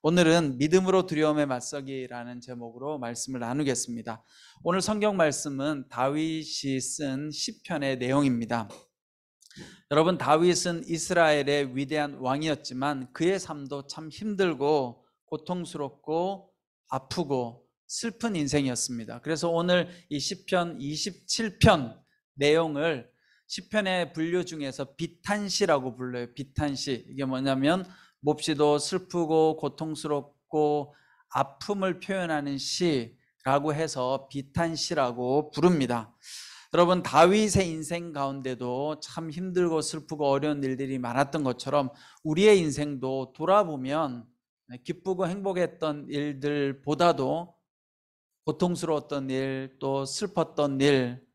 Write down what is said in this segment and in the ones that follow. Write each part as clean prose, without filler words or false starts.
오늘은 믿음으로 두려움에 맞서기라는 제목으로 말씀을 나누겠습니다. 오늘 성경 말씀은 다윗이 쓴 시편의 내용입니다. 여러분, 다윗은 이스라엘의 위대한 왕이었지만 그의 삶도 참 힘들고 고통스럽고 아프고 슬픈 인생이었습니다. 그래서 오늘 이 시편 27편 내용을 시편의 분류 중에서 비탄시라고 불러요. 비탄시. 이게 뭐냐면 몹시도 슬프고 고통스럽고 아픔을 표현하는 시라고 해서 비탄시라고 부릅니다. 여러분, 다윗의 인생 가운데도 참 힘들고 슬프고 어려운 일들이 많았던 것처럼 우리의 인생도 돌아보면 기쁘고 행복했던 일들보다도 고통스러웠던 일, 또 슬펐던 일,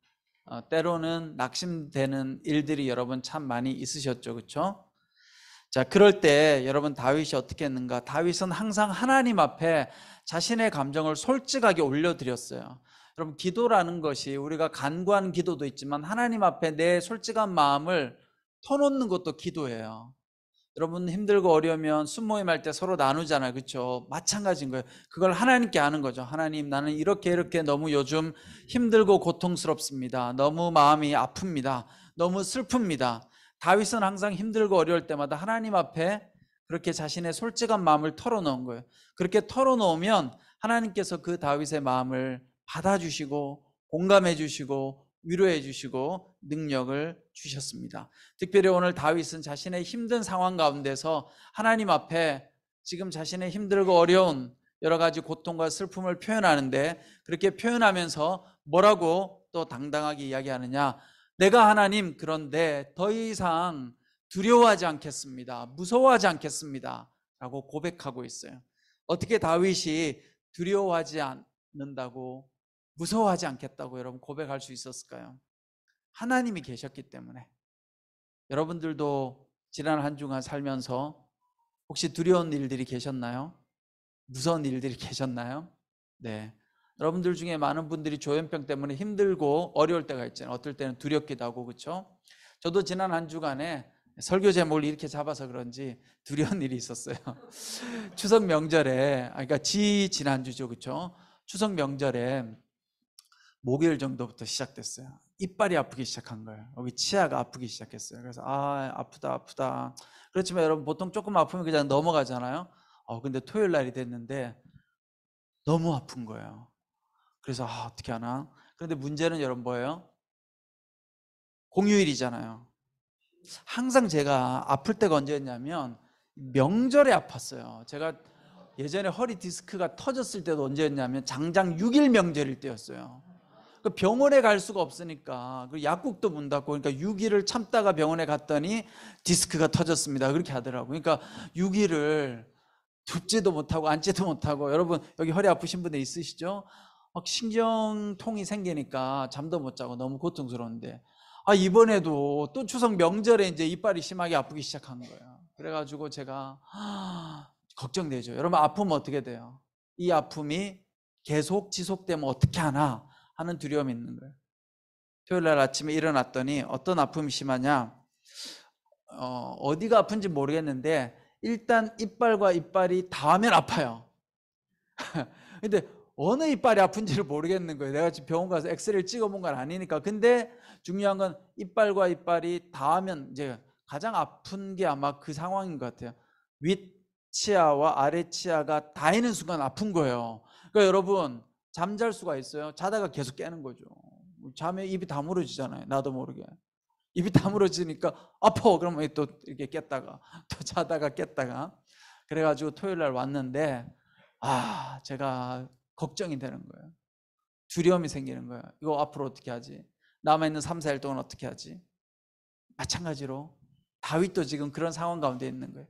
때로는 낙심되는 일들이 여러분 참 많이 있으셨죠, 그렇죠? 자, 그럴 때 여러분 다윗이 어떻게 했는가? 다윗은 항상 하나님 앞에 자신의 감정을 솔직하게 올려드렸어요. 여러분, 기도라는 것이 우리가 간구하는 기도도 있지만 하나님 앞에 내 솔직한 마음을 터놓는 것도 기도예요. 여러분, 힘들고 어려우면 순모임 할 때 서로 나누잖아요, 그렇죠? 마찬가지인 거예요. 그걸 하나님께 아는 거죠. 하나님, 나는 이렇게 너무 요즘 힘들고 고통스럽습니다. 너무 마음이 아픕니다. 너무 슬픕니다. 다윗은 항상 힘들고 어려울 때마다 하나님 앞에 그렇게 자신의 솔직한 마음을 털어놓은 거예요. 그렇게 털어놓으면 하나님께서 그 다윗의 마음을 받아주시고 공감해 주시고 위로해 주시고 능력을 주셨습니다. 특별히 오늘 다윗은 자신의 힘든 상황 가운데서 하나님 앞에 지금 자신의 힘들고 어려운 여러 가지 고통과 슬픔을 표현하는데, 그렇게 표현하면서 뭐라고 또 당당하게 이야기하느냐? 내가 하나님, 그런데 더 이상 두려워하지 않겠습니다. 무서워하지 않겠습니다. 라고 고백하고 있어요. 어떻게 다윗이 두려워하지 않는다고, 무서워하지 않겠다고 여러분 고백할 수 있었을까요? 하나님이 계셨기 때문에. 여러분들도 지난 한 주간 살면서 혹시 두려운 일들이 계셨나요? 무서운 일들이 계셨나요? 네. 여러분들 중에 많은 분들이 조현병 때문에 힘들고 어려울 때가 있잖아요. 어떨 때는 두렵기도 하고, 그렇죠? 저도 지난 한 주간에 설교 제목을 이렇게 잡아서 그런지 두려운 일이 있었어요. 추석 명절에, 그러니까 지난주죠, 그렇죠? 추석 명절에 목요일 정도부터 시작됐어요. 이빨이 아프기 시작한 거예요. 여기 치아가 아프기 시작했어요. 그래서 아프다. 그렇지만 여러분, 보통 조금 아프면 그냥 넘어가잖아요. 근데 토요일 날이 됐는데 너무 아픈 거예요. 그래서 어떻게 하나? 그런데 문제는 여러분 뭐예요? 공휴일이잖아요. 항상 제가 아플 때가 언제였냐면 명절에 아팠어요. 제가 예전에 허리 디스크가 터졌을 때도 언제였냐면 장장 6일 명절일 때였어요. 병원에 갈 수가 없으니까 약국도 문 닫고, 그러니까 6일을 참다가 병원에 갔더니 디스크가 터졌습니다. 그렇게 하더라고요. 그러니까 6일을 눕지도 못하고 앉지도 못하고. 여러분, 여기 허리 아프신 분들 있으시죠? 막 신경통이 생기니까 잠도 못 자고 너무 고통스러운데, 이번에도 또 추석 명절에 이제 이빨이 심하게 아프기 시작한 거예요. 그래가지고 제가 걱정되죠. 여러분, 아프면 어떻게 돼요? 이 아픔이 계속 지속되면 어떻게 하나 하는 두려움이 있는 거예요. 토요일 날 아침에 일어났더니 어떤 아픔이 심하냐? 어디가 아픈지 모르겠는데 일단 이빨과 이빨이 닿으면 아파요. 근데 어느 이빨이 아픈지를 모르겠는 거예요. 내가 지금 병원 가서 엑스레이를 찍어본 건 아니니까. 근데 중요한 건 이빨과 이빨이 닿으면 이제 가장 아픈 게 아마 그 상황인 것 같아요. 윗 치아와 아래 치아가 닿이는 순간 아픈 거예요. 그러니까 여러분, 잠잘 수가 있어요? 자다가 계속 깨는 거죠. 잠에 입이 다물어지잖아요. 나도 모르게. 입이 다물어지니까 아파. 그러면 또 이렇게 깼다가 또 자다가 깼다가. 그래가지고 토요일 날 왔는데 제가 걱정이 되는 거예요. 두려움이 생기는 거예요. 이거 앞으로 어떻게 하지? 남아있는 3, 4일 동안 어떻게 하지? 마찬가지로 다윗도 지금 그런 상황 가운데 있는 거예요.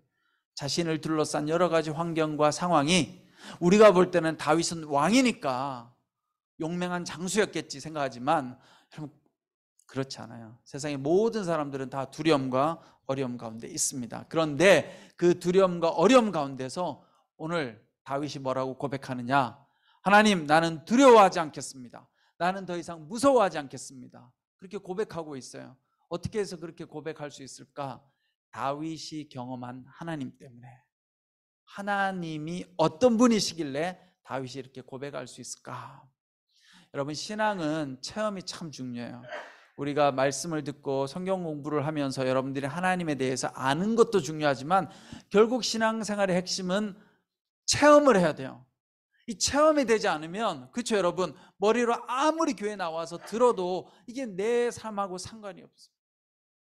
자신을 둘러싼 여러 가지 환경과 상황이, 우리가 볼 때는 다윗은 왕이니까 용맹한 장수였겠지 생각하지만, 여러분, 그렇지 않아요. 세상의 모든 사람들은 다 두려움과 어려움 가운데 있습니다. 그런데 그 두려움과 어려움 가운데서 오늘 다윗이 뭐라고 고백하느냐? 하나님, 나는 두려워하지 않겠습니다. 나는 더 이상 무서워하지 않겠습니다. 그렇게 고백하고 있어요. 어떻게 해서 그렇게 고백할 수 있을까? 다윗이 경험한 하나님 때문에. 하나님이 어떤 분이시길래 다윗이 이렇게 고백할 수 있을까? 여러분, 신앙은 체험이 참 중요해요. 우리가 말씀을 듣고 성경 공부를 하면서 여러분들이 하나님에 대해서 아는 것도 중요하지만 결국 신앙생활의 핵심은 체험을 해야 돼요. 이 체험이 되지 않으면, 그렇죠 여러분, 머리로 아무리 교회 나와서 들어도 이게 내 삶하고 상관이 없어요.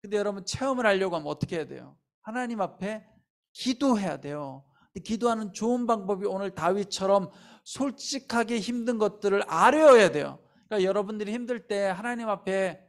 근데 여러분, 체험을 하려고 하면 어떻게 해야 돼요? 하나님 앞에 기도해야 돼요. 기도하는 좋은 방법이 오늘 다윗처럼 솔직하게 힘든 것들을 아뢰어야 돼요. 그러니까 여러분들이 힘들 때 하나님 앞에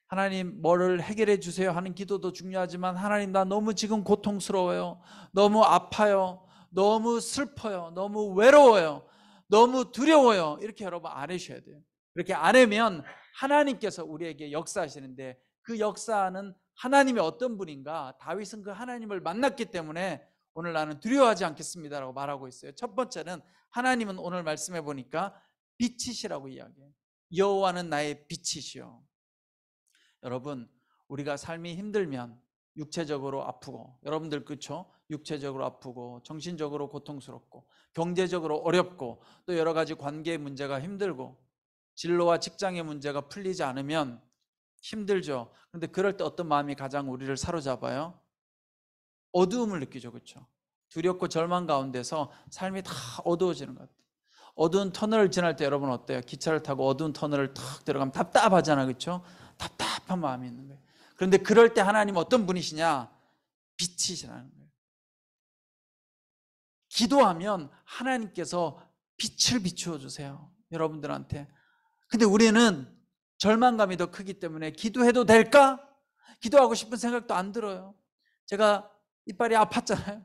하나님 뭐를 해결해 주세요 하는 기도도 중요하지만, 하나님 나 너무 지금 고통스러워요, 너무 아파요, 너무 슬퍼요, 너무 외로워요, 너무 두려워요, 이렇게 여러분 아뢰셔야 돼요. 그렇게 아뢰면 하나님께서 우리에게 역사하시는데, 그 역사는 하나님이 어떤 분인가, 다윗은 그 하나님을 만났기 때문에 오늘 나는 두려워하지 않겠습니다라고 말하고 있어요. 첫 번째는, 하나님은 오늘 말씀해 보니까 빛이시라고 이야기해요. 여호와는 나의 빛이시요. 여러분, 우리가 삶이 힘들면 육체적으로 아프고, 여러분들 그렇죠? 육체적으로 아프고 정신적으로 고통스럽고 경제적으로 어렵고 또 여러 가지 관계 문제가 힘들고 진로와 직장의 문제가 풀리지 않으면 힘들죠. 그런데 그럴 때 어떤 마음이 가장 우리를 사로잡아요? 어두움을 느끼죠. 그렇죠? 두렵고 절망 가운데서 삶이 다 어두워지는 것 같아요. 어두운 터널을 지날 때 여러분 어때요? 기차를 타고 어두운 터널을 탁 들어가면 답답하잖아. 그렇죠? 답답한 마음이 있는 거예요. 그런데 그럴 때 하나님 어떤 분이시냐? 빛이시라는 거예요. 기도하면 하나님께서 빛을 비추어 주세요, 여러분들한테. 근데 우리는 절망감이 더 크기 때문에 기도해도 될까? 기도하고 싶은 생각도 안 들어요. 제가 이빨이 아팠잖아요.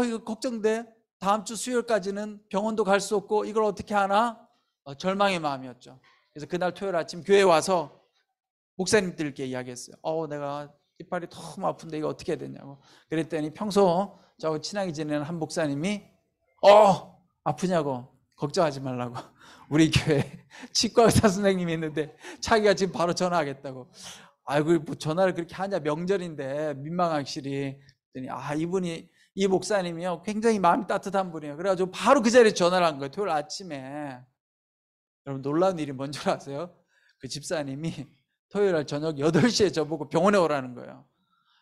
이거 걱정돼. 다음 주 수요일까지는 병원도 갈 수 없고 이걸 어떻게 하나? 절망의 마음이었죠. 그래서 그날 토요일 아침 교회에 와서 목사님들께 이야기했어요. 내가 이빨이 너무 아픈데 이거 어떻게 해야 되냐고. 그랬더니 평소 저하고 친하게 지내는 한 목사님이 아프냐고, 걱정하지 말라고. 우리 교회 치과 의사 선생님이 있는데 자기가 지금 바로 전화하겠다고. 아이고, 뭐 전화를 그렇게 하냐, 명절인데 민망하시리. 그랬더니 이 목사님이요 굉장히 마음이 따뜻한 분이에요. 그래가지고 바로 그 자리에 전화를 한 거예요, 토요일 아침에. 여러분, 놀라운 일이 뭔 줄 아세요? 그 집사님이 토요일 날 저녁 8시에 저보고 병원에 오라는 거예요.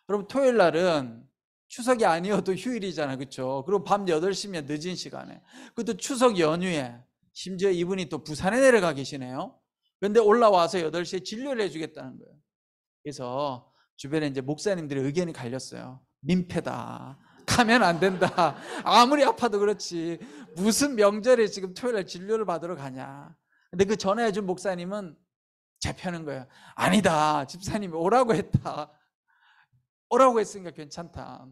여러분, 토요일 날은 추석이 아니어도 휴일이잖아요. 그렇죠? 그리고 밤 8시면 늦은 시간에, 그것도 추석 연휴에, 심지어 이분이 또 부산에 내려가 계시네요. 그런데 올라와서 8시에 진료를 해주겠다는 거예요. 그래서 주변에 이제 목사님들의 의견이 갈렸어요. 민폐다, 가면 안 된다, 아무리 아파도 그렇지 무슨 명절에 지금 토요일 날 진료를 받으러 가냐. 근데 그 전화해준 목사님은 제 편인 거예요. 아니다, 집사님이 오라고 했다, 오라고 했으니까 괜찮다.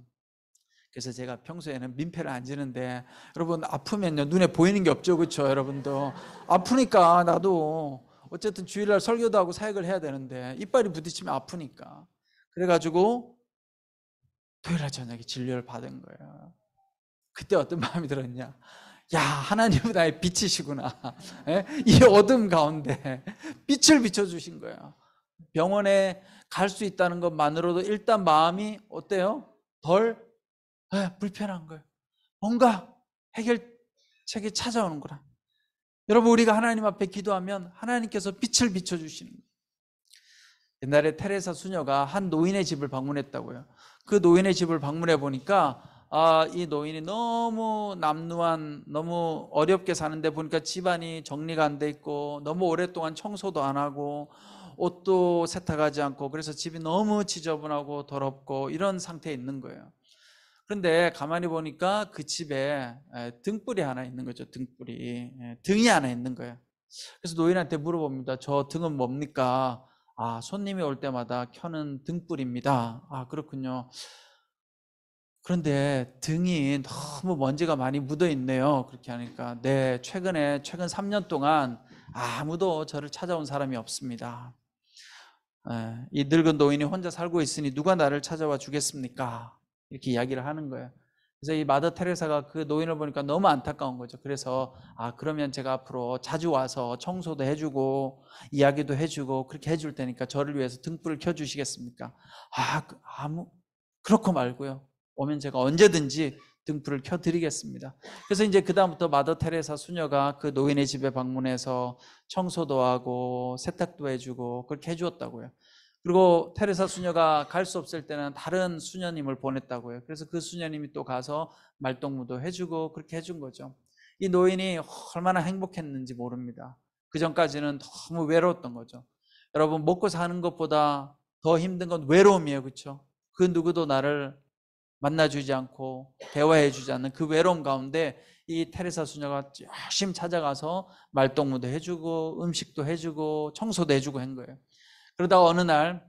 그래서 제가 평소에는 민폐를 안 지는데, 여러분 아프면요 눈에 보이는 게 없죠. 그렇죠? 여러분도 아프니까 나도 어쨌든 주일날 설교도 하고 사역을 해야 되는데 이빨이 부딪히면 아프니까, 그래가지고 토요일날 저녁에 진료를 받은 거예요. 그때 어떤 마음이 들었냐? 야, 하나님은 나의 빛이시구나. 이 어둠 가운데 빛을 비춰주신 거예요. 병원에 갈 수 있다는 것만으로도 일단 마음이 어때요? 덜 불편한 거예요. 뭔가 해결책이 찾아오는 거라. 여러분, 우리가 하나님 앞에 기도하면 하나님께서 빛을 비춰주시는 거예요. 옛날에 테레사 수녀가 한 노인의 집을 방문했다고요. 그 노인의 집을 방문해 보니까 이 노인이 너무 남루한, 너무 어렵게 사는데 보니까 집안이 정리가 안 돼 있고 너무 오랫동안 청소도 안 하고 옷도 세탁하지 않고, 그래서 집이 너무 지저분하고 더럽고 이런 상태에 있는 거예요. 그런데 가만히 보니까 그 집에 등불이 하나 있는 거죠. 등이 하나 있는 거예요. 그래서 노인한테 물어봅니다. 저 등은 뭡니까? 손님이 올 때마다 켜는 등불입니다. 그렇군요. 그런데 등이 너무 먼지가 많이 묻어 있네요. 그렇게 하니까, 네, 최근 3년 동안 아무도 저를 찾아온 사람이 없습니다. 이 늙은 노인이 혼자 살고 있으니 누가 나를 찾아와 주겠습니까? 이렇게 이야기를 하는 거예요. 그래서 이 마더 테레사가 그 노인을 보니까 너무 안타까운 거죠. 그래서 그러면 제가 앞으로 자주 와서 청소도 해주고 이야기도 해주고 그렇게 해줄 테니까 저를 위해서 등불을 켜주시겠습니까? 그렇고 말고요. 오면 제가 언제든지 등불을 켜드리겠습니다. 그래서 이제 그 다음부터 마더 테레사 수녀가 그 노인의 집에 방문해서 청소도 하고 세탁도 해주고 그렇게 해주었다고요. 그리고 테레사 수녀가 갈 수 없을 때는 다른 수녀님을 보냈다고요. 그래서 그 수녀님이 또 가서 말동무도 해주고 그렇게 해준 거죠. 이 노인이 얼마나 행복했는지 모릅니다. 그 전까지는 너무 외로웠던 거죠. 여러분, 먹고 사는 것보다 더 힘든 건 외로움이에요. 그렇죠? 그 누구도 나를 만나주지 않고 대화해주지 않는 그 외로움 가운데 이 테레사 수녀가 열심히 찾아가서 말동무도 해주고 음식도 해주고 청소도 해주고 한 거예요. 그러다가 어느 날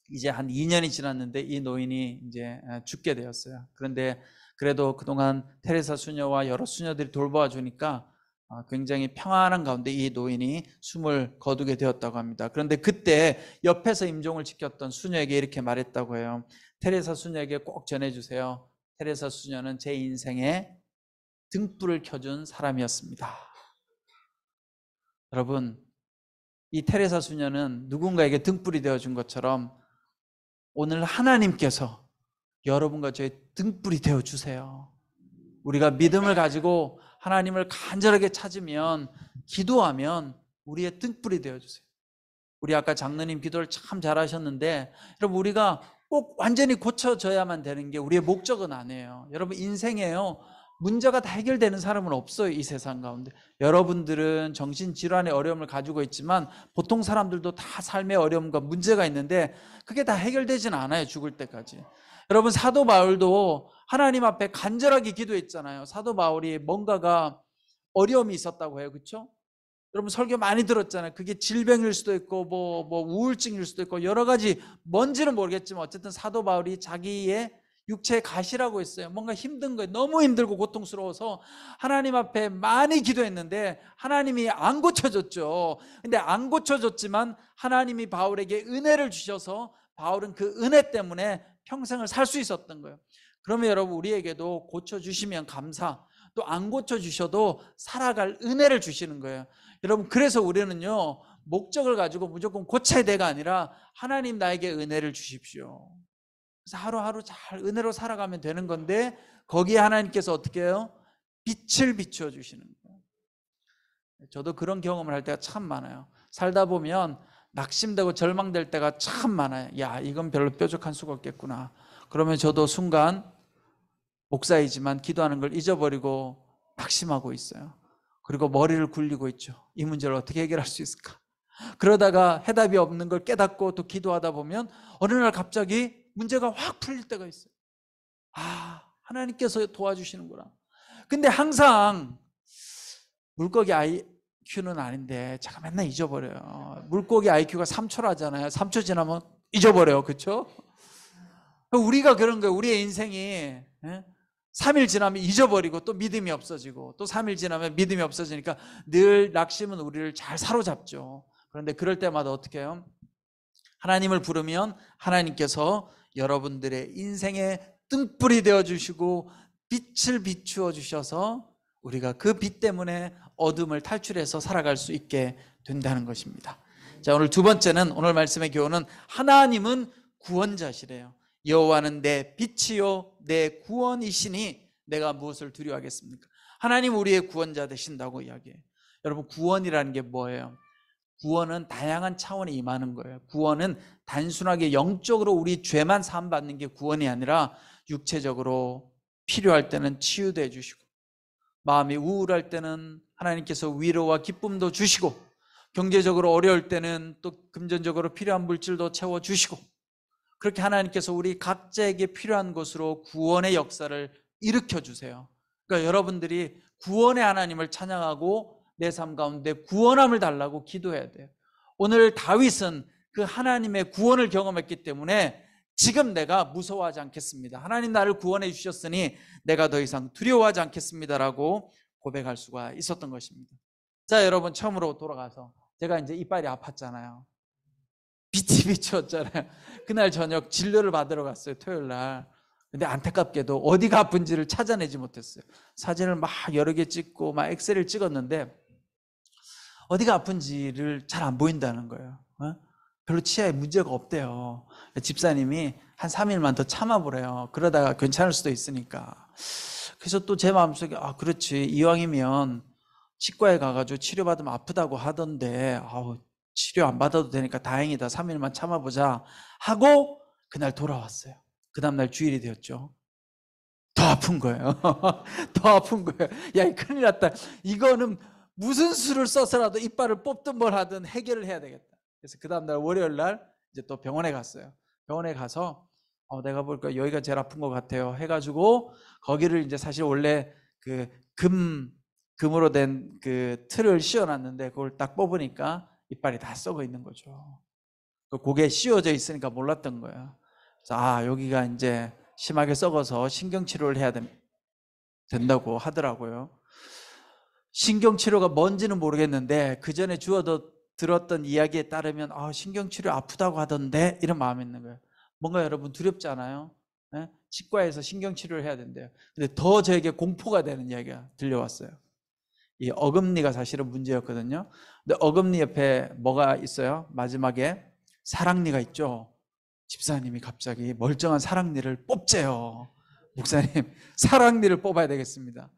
이제 한 2년이 지났는데 이 노인이 이제 죽게 되었어요. 그런데 그래도 그동안 테레사 수녀와 여러 수녀들이 돌보아 주니까 굉장히 평안한 가운데 이 노인이 숨을 거두게 되었다고 합니다. 그런데 그때 옆에서 임종을 지켰던 수녀에게 이렇게 말했다고 해요. 테레사 수녀에게 꼭 전해주세요. 테레사 수녀는 제 인생에 등불을 켜준 사람이었습니다. 여러분, 이 테레사 수녀는 누군가에게 등불이 되어준 것처럼 오늘 하나님께서 여러분과 저의 등불이 되어주세요. 우리가 믿음을 가지고 하나님을 간절하게 찾으면, 기도하면 우리의 등불이 되어주세요. 우리 아까 장로님 기도를 참 잘하셨는데, 여러분, 우리가 꼭 완전히 고쳐져야만 되는 게 우리의 목적은 아니에요. 여러분, 인생에요, 문제가 다 해결되는 사람은 없어요. 이 세상 가운데 여러분들은 정신질환의 어려움을 가지고 있지만 보통 사람들도 다 삶의 어려움과 문제가 있는데 그게 다 해결되진 않아요. 죽을 때까지. 여러분, 사도 바울도 하나님 앞에 간절하게 기도했잖아요. 사도 바울이 뭔가가 어려움이 있었다고 해요. 그렇죠? 여러분, 설교 많이 들었잖아요. 그게 질병일 수도 있고 뭐 우울증일 수도 있고 여러 가지, 뭔지는 모르겠지만 어쨌든 사도 바울이 자기의 육체의 가시라고 했어요. 뭔가 힘든 거예요. 너무 힘들고 고통스러워서 하나님 앞에 많이 기도했는데 하나님이 안 고쳐줬죠. 근데 안 고쳐줬지만 하나님이 바울에게 은혜를 주셔서 바울은 그 은혜 때문에 평생을 살 수 있었던 거예요. 그러면 여러분, 우리에게도 고쳐주시면 감사, 또 안 고쳐주셔도 살아갈 은혜를 주시는 거예요. 여러분, 그래서 우리는요, 목적을 가지고 무조건 고쳐야 돼가 아니라 하나님 나에게 은혜를 주십시오. 그래서 하루하루 잘 은혜로 살아가면 되는 건데 거기에 하나님께서 어떻게 해요? 빛을 비추어 주시는 거예요. 저도 그런 경험을 할 때가 참 많아요. 살다 보면 낙심되고 절망될 때가 참 많아요. 야, 이건 별로 뾰족한 수가 없겠구나. 그러면 저도 순간 목사이지만 기도하는 걸 잊어버리고 낙심하고 있어요. 그리고 머리를 굴리고 있죠. 이 문제를 어떻게 해결할 수 있을까? 그러다가 해답이 없는 걸 깨닫고 또 기도하다 보면 어느 날 갑자기 문제가 확 풀릴 때가 있어요. 아, 하나님께서 도와주시는구나. 근데 항상 물고기 IQ는 아닌데 제가 맨날 잊어버려요. 물고기 IQ가 3초라잖아요. 3초 지나면 잊어버려요. 그렇죠? 우리가 그런 거예요. 우리의 인생이 3일 지나면 잊어버리고 또 믿음이 없어지고 또 3일 지나면 믿음이 없어지니까 늘 낙심은 우리를 잘 사로잡죠. 그런데 그럴 때마다 어떻게 해요? 하나님을 부르면 하나님께서 여러분들의 인생에 등불이 되어주시고 빛을 비추어 주셔서 우리가 그 빛 때문에 어둠을 탈출해서 살아갈 수 있게 된다는 것입니다. 자, 오늘 두 번째는, 오늘 말씀의 교훈은 하나님은 구원자시래요. 여호와는 내 빛이요 내 구원이시니 내가 무엇을 두려워하겠습니까? 하나님 우리의 구원자 되신다고 이야기해요. 여러분, 구원이라는 게 뭐예요? 구원은 다양한 차원에 임하는 거예요. 구원은 단순하게 영적으로 우리 죄만 사함받는 게 구원이 아니라 육체적으로 필요할 때는 치유도 해주시고, 마음이 우울할 때는 하나님께서 위로와 기쁨도 주시고, 경제적으로 어려울 때는 또 금전적으로 필요한 물질도 채워주시고, 그렇게 하나님께서 우리 각자에게 필요한 것으로 구원의 역사를 일으켜주세요. 그러니까 여러분들이 구원의 하나님을 찬양하고 내 삶 가운데 구원함을 달라고 기도해야 돼요. 오늘 다윗은 그 하나님의 구원을 경험했기 때문에 지금 내가 무서워하지 않겠습니다. 하나님 나를 구원해 주셨으니 내가 더 이상 두려워하지 않겠습니다라고 고백할 수가 있었던 것입니다. 자, 여러분, 처음으로 돌아가서 제가 이제 이빨이 아팠잖아요. 빛이 비추었잖아요. 그날 저녁 진료를 받으러 갔어요. 토요일 날. 근데 안타깝게도 어디가 아픈지를 찾아내지 못했어요. 사진을 막 여러 개 찍고 막 엑스레이를 찍었는데 어디가 아픈지를 잘 안 보인다는 거예요. 별로 치아에 문제가 없대요. 집사님이 한 3일만 더 참아보래요. 그러다가 괜찮을 수도 있으니까. 그래서 또 제 마음속에 그렇지, 이왕이면 치과에 가가지고 치료받으면 아프다고 하던데 치료 안 받아도 되니까 다행이다, 3일만 참아보자 하고 그날 돌아왔어요. 그 다음날 주일이 되었죠. 더 아픈 거예요. 더 아픈 거예요. 야, 큰일 났다. 이거는 무슨 수를 써서라도 이빨을 뽑든 뭘 하든 해결을 해야 되겠다. 그래서 그 다음날 월요일 날 이제 또 병원에 갔어요. 병원에 가서 내가 볼까 여기가 제일 아픈 것 같아요 해가지고, 거기를 이제 사실 원래 그 금으로 된 그 틀을 씌워놨는데 그걸 딱 뽑으니까 이빨이 다 썩어 있는 거죠. 고개 씌워져 있으니까 몰랐던 거예요. 그래서 여기가 이제 심하게 썩어서 신경치료를 해야 된다고 하더라고요. 신경치료가 뭔지는 모르겠는데 그 전에 들었던 이야기에 따르면 신경치료 아프다고 하던데, 이런 마음이 있는 거예요. 뭔가 여러분 두렵지 않아요? 네? 치과에서 신경치료를 해야 된대요. 근데 더 저에게 공포가 되는 이야기가 들려왔어요. 이 어금니가 사실은 문제였거든요. 근데 어금니 옆에 뭐가 있어요? 마지막에 사랑니가 있죠. 집사님이 갑자기 멀쩡한 사랑니를 뽑재요. 목사님, 사랑니를 뽑아야 되겠습니다.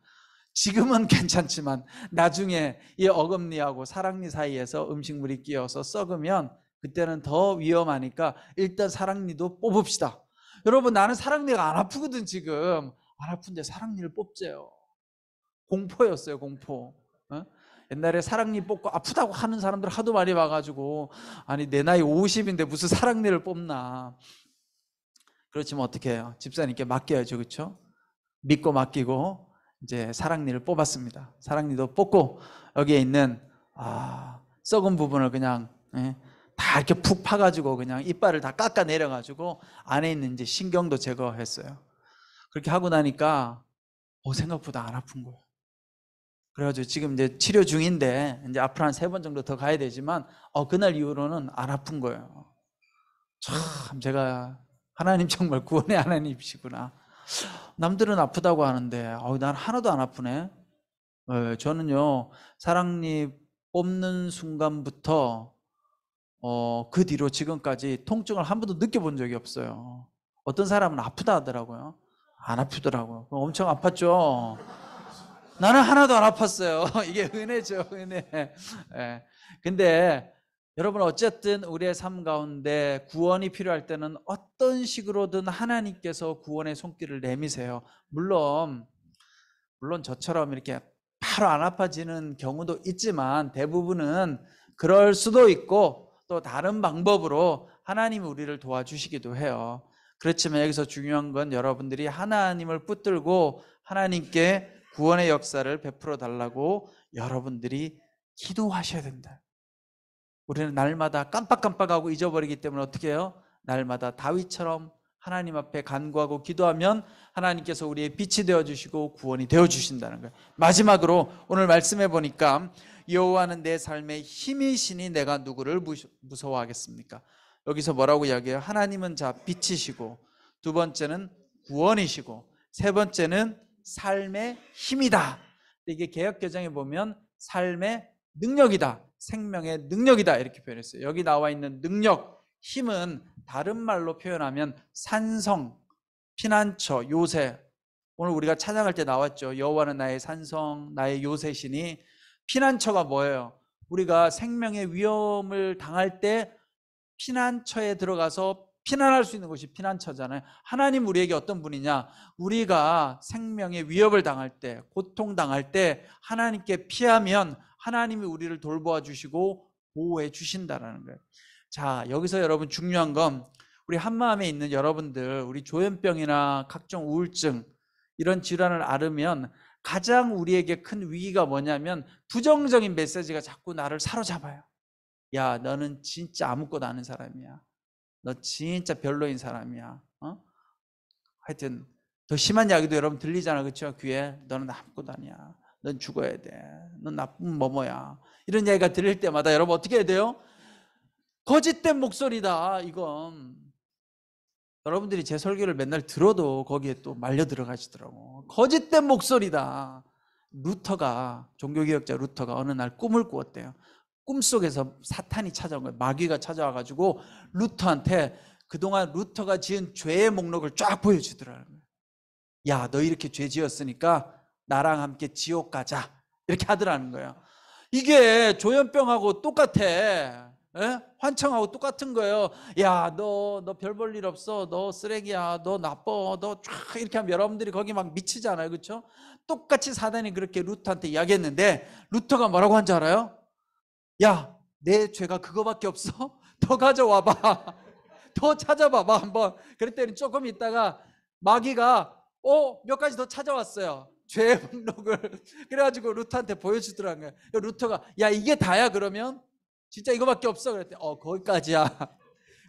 지금은 괜찮지만 나중에 이 어금니하고 사랑니 사이에서 음식물이 끼어서 썩으면 그때는 더 위험하니까 일단 사랑니도 뽑읍시다. 여러분, 나는 사랑니가 안 아프거든. 지금 안 아픈데 사랑니를 뽑재요. 공포였어요, 공포. 옛날에 사랑니 뽑고 아프다고 하는 사람들 하도 많이 봐가지고, 아니 내 나이 50인데 무슨 사랑니를 뽑나. 그렇지만 어떻게 해요? 집사님께 맡겨야죠, 그렇죠? 믿고 맡기고 이제 사랑니를 뽑았습니다. 사랑니도 뽑고 여기에 있는 썩은 부분을 그냥 다 이렇게 푹 파가지고 그냥 이빨을 다 깎아 내려가지고 안에 있는 이제 신경도 제거했어요. 그렇게 하고 나니까 생각보다 안 아픈 거예요. 그래가지고 지금 이제 치료 중인데 이제 앞으로 한 3번 정도 더 가야 되지만 그날 이후로는 안 아픈 거예요. 참, 제가 하나님 정말 구원의 하나님이시구나. 남들은 아프다고 하는데 난 하나도 안 아프네. 저는요, 사랑니 뽑는 순간부터 그 뒤로 지금까지 통증을 한 번도 느껴본 적이 없어요. 어떤 사람은 아프다 하더라고요. 안 아프더라고요. 엄청 아팠죠. 나는 하나도 안 아팠어요. 이게 은혜죠, 은혜. 근데 여러분, 어쨌든 우리의 삶 가운데 구원이 필요할 때는 어떤 식으로든 하나님께서 구원의 손길을 내미세요. 물론 저처럼 이렇게 바로 안 아파지는 경우도 있지만 대부분은 그럴 수도 있고, 또 다른 방법으로 하나님이 우리를 도와주시기도 해요. 그렇지만 여기서 중요한 건 여러분들이 하나님을 붙들고 하나님께 구원의 역사를 베풀어 달라고 여러분들이 기도하셔야 된다. 우리는 날마다 깜빡깜빡하고 잊어버리기 때문에 어떻게 해요? 날마다 다윗처럼 하나님 앞에 간구하고 기도하면 하나님께서 우리의 빛이 되어주시고 구원이 되어주신다는 거예요. 마지막으로 오늘 말씀해 보니까 여호와는 내 삶의 힘이시니 내가 누구를 무서워하겠습니까? 여기서 뭐라고 이야기해요? 하나님은 빛이시고, 두 번째는 구원이시고, 세 번째는 삶의 힘이다. 이게 개역개정에 보면 삶의 능력이다, 생명의 능력이다 이렇게 표현했어요. 여기 나와 있는 능력, 힘은 다른 말로 표현하면 산성, 피난처, 요새. 오늘 우리가 찬양할 때 나왔죠. 여호와는 나의 산성, 나의 요새시니. 피난처가 뭐예요? 우리가 생명의 위험을 당할 때 피난처에 들어가서 피난할 수 있는 곳이 피난처잖아요. 하나님 우리에게 어떤 분이냐? 우리가 생명의 위협을 당할 때, 고통당할 때 하나님께 피하면 하나님이 우리를 돌보아 주시고 보호해 주신다는 거예요. 자, 여기서 여러분 중요한 건, 우리 한마음에 있는 여러분들, 우리 조현병이나 각종 우울증 이런 질환을 앓으면 가장 우리에게 큰 위기가 뭐냐면 부정적인 메시지가 자꾸 나를 사로잡아요. 야, 너는 진짜 아무것도 아는 사람이야. 너 진짜 별로인 사람이야. 하여튼 더 심한 이야기도 여러분 들리잖아, 그렇죠? 귀에. 너는 아무것도 아니야. 넌 죽어야 돼. 넌 나쁜 뭐뭐야. 이런 이야기가 들릴 때마다 여러분 어떻게 해야 돼요? 거짓된 목소리다, 이건. 여러분들이 제 설교를 맨날 들어도 거기에 또 말려 들어가시더라고. 거짓된 목소리다. 종교개혁자 루터가 어느 날 꿈을 꾸었대요. 꿈속에서 사탄이 찾아온 거예요. 마귀가 찾아와가지고 루터한테 그동안 루터가 지은 죄의 목록을 쫙 보여주더라고요. 야, 너 이렇게 죄 지었으니까 나랑 함께 지옥 가자, 이렇게 하더라는 거예요. 이게 조현병하고 똑같아. 예? 환청하고 똑같은 거예요. 야, 너 별 볼 일 없어. 너 쓰레기야. 너 나빠. 너 쫙 이렇게 하면 여러분들이 거기 막 미치잖아요. 그렇죠? 똑같이 사단이 그렇게 루터한테 이야기했는데 루터가 뭐라고 한 줄 알아요? 야, 내 죄가 그거밖에 없어? 더 가져와봐. 더 찾아봐봐 한번. 그랬더니 조금 있다가 마귀가 몇 가지 더 찾아왔어요. 죄의 목록을. 그래가지고 루터한테 보여주더라는 거예요. 루터가 야, 이게 다야 그러면? 진짜 이거밖에 없어? 그랬더니 거기까지야.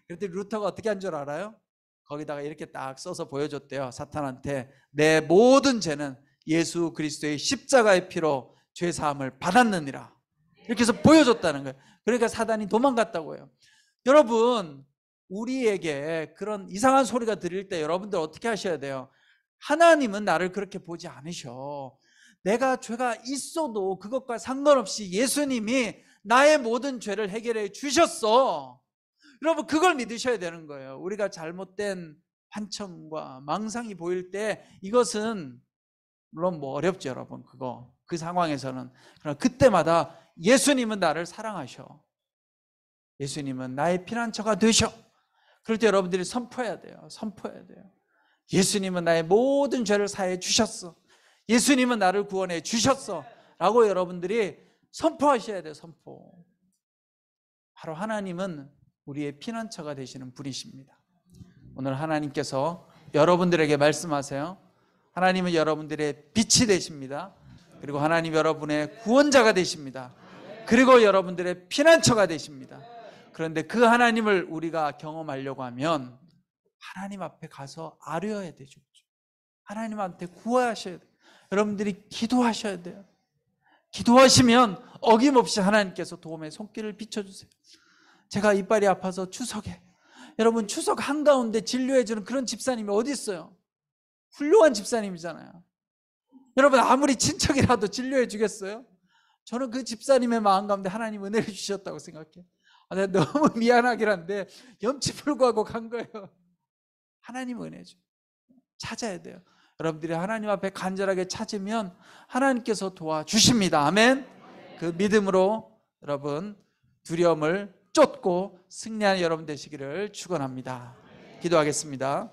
그랬더니 루터가 어떻게 한 줄 알아요? 거기다가 이렇게 딱 써서 보여줬대요. 사탄한테 내 모든 죄는 예수 그리스도의 십자가의 피로 죄 사함을 받았느니라. 이렇게 해서 보여줬다는 거예요. 그러니까 사단이 도망갔다고 해요. 여러분, 우리에게 그런 이상한 소리가 들릴 때 여러분들 어떻게 하셔야 돼요? 하나님은 나를 그렇게 보지 않으셔. 내가 죄가 있어도 그것과 상관없이 예수님이 나의 모든 죄를 해결해 주셨어. 여러분, 그걸 믿으셔야 되는 거예요. 우리가 잘못된 환청과 망상이 보일 때 이것은 물론 뭐 어렵죠, 여러분. 그 상황에서는. 그러나 그때마다 예수님은 나를 사랑하셔. 예수님은 나의 피난처가 되셔. 그럴 때 여러분들이 선포해야 돼요. 선포해야 돼요. 예수님은 나의 모든 죄를 사해 주셨어. 예수님은 나를 구원해 주셨어. 라고 여러분들이 선포하셔야 돼요. 선포. 바로 하나님은 우리의 피난처가 되시는 분이십니다. 오늘 하나님께서 여러분들에게 말씀하세요. 하나님은 여러분들의 빛이 되십니다. 그리고 하나님 여러분의 구원자가 되십니다. 그리고 여러분들의 피난처가 되십니다. 그런데 그 하나님을 우리가 경험하려고 하면 하나님 앞에 가서 아뢰어야 되죠. 하나님한테 구하셔야 돼요. 여러분들이 기도하셔야 돼요. 기도하시면 어김없이 하나님께서 도움의 손길을 비춰주세요. 제가 이빨이 아파서 추석에, 여러분 추석 한가운데 진료해주는 그런 집사님이 어디 있어요? 훌륭한 집사님이잖아요. 여러분 아무리 친척이라도 진료해 주겠어요? 저는 그 집사님의 마음 가운데 하나님 은혜를 주셨다고 생각해요. 내가 너무 미안하긴 한데 염치 불구하고 간 거예요. 하나님 은혜죠. 찾아야 돼요. 여러분들이 하나님 앞에 간절하게 찾으면 하나님께서 도와주십니다. 아멘. 그 믿음으로 여러분 두려움을 쫓고 승리하는 여러분 되시기를 축원합니다. 기도하겠습니다.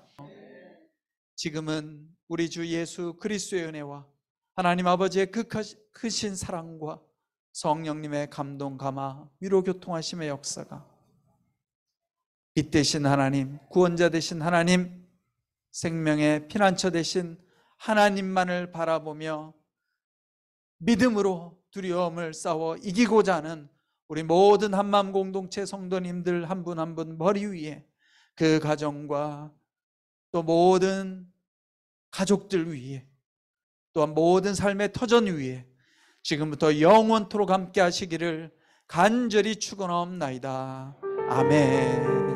지금은 우리 주 예수 그리스도의 은혜와 하나님 아버지의 그 크신 사랑과 성령님의 감동 감화 위로 교통하심의 역사가 빛 되신 하나님, 구원자 되신 하나님, 생명의 피난처 되신 하나님만을 바라보며 믿음으로 두려움을 싸워 이기고자 하는 우리 모든 한마음 공동체 성도님들 한 분 한 분 머리 위에 그 가정과 또 모든 가족들 위에 또한 모든 삶의 터전 위에 지금부터 영원토록 함께 하시기를 간절히 축원하옵나이다. 아멘.